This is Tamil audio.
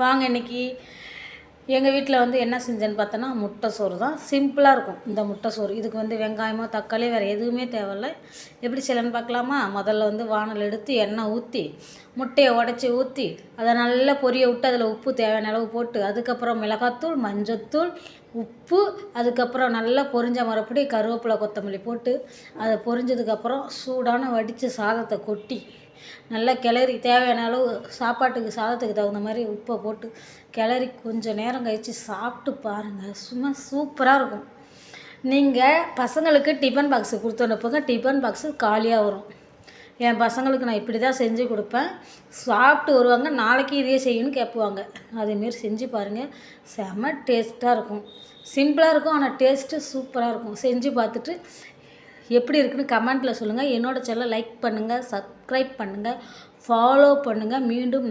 வாங்க இன்றைக்கி எங்கள் வீட்டில் வந்து என்ன செஞ்சேன்னு பார்த்தோன்னா முட்டை சோறு தான். சிம்பிளாக இருக்கும் இந்த முட்டை சோறு. இதுக்கு வந்து வெங்காயமோ தக்காளி வேறு எதுவுமே தேவையில்லை. எப்படி செய்யலான்னு பார்க்கலாமா? முதல்ல வந்து வானல் எடுத்து எண்ணெய் ஊற்றி முட்டையை உடச்சி ஊற்றி அதை நல்லா பொரிய விட்டு அதில் உப்பு தேவையான அளவு போட்டு அதுக்கப்புறம் மிளகாத்தூள், மஞ்சத்தூள், உப்பு, அதுக்கப்புறம் நல்லா பொரிஞ்ச மறுபடி கருவேப்பிலை, கொத்தமல்லி போட்டு அதை பொரிஞ்சதுக்கப்புறம் சூடான வடித்த சாதத்தை கொட்டி நல்லா கிளறி தேவையான அளவு சாதத்துக்கு தகுந்த மாதிரி உப்பை போட்டு கிளறி கொஞ்சம் நேரம் கழித்து சாப்பிட்டு பாருங்கள். சும்மா சூப்பராக இருக்கும். நீங்கள் பசங்களுக்கு டிஃபன் பாக்ஸு கொடுத்து அனுப்புங்க. டிஃபன் பாக்ஸு காலியாக வரும். என் பசங்களுக்கு நான் இப்படி தான் செஞ்சு கொடுப்பேன். சாப்பிட்டு வருவாங்க, நாளைக்கு இதே செய்யணும்னு கேட்புவாங்க. அதேமாரி செஞ்சு பாருங்கள். செம்ம டேஸ்ட்டாக இருக்கும். சிம்பிளாக இருக்கும், ஆனால் டேஸ்ட்டு சூப்பராக இருக்கும். செஞ்சு பார்த்துட்டு எப்படி இருக்குன்னு கமெண்ட்டில் சொல்லுங்கள். என்னோடய சேனலை லைக் பண்ணுங்கள், சப்ஸ்கிரைப் பண்ணுங்கள், ஃபாலோ பண்ணுங்கள். மீண்டும்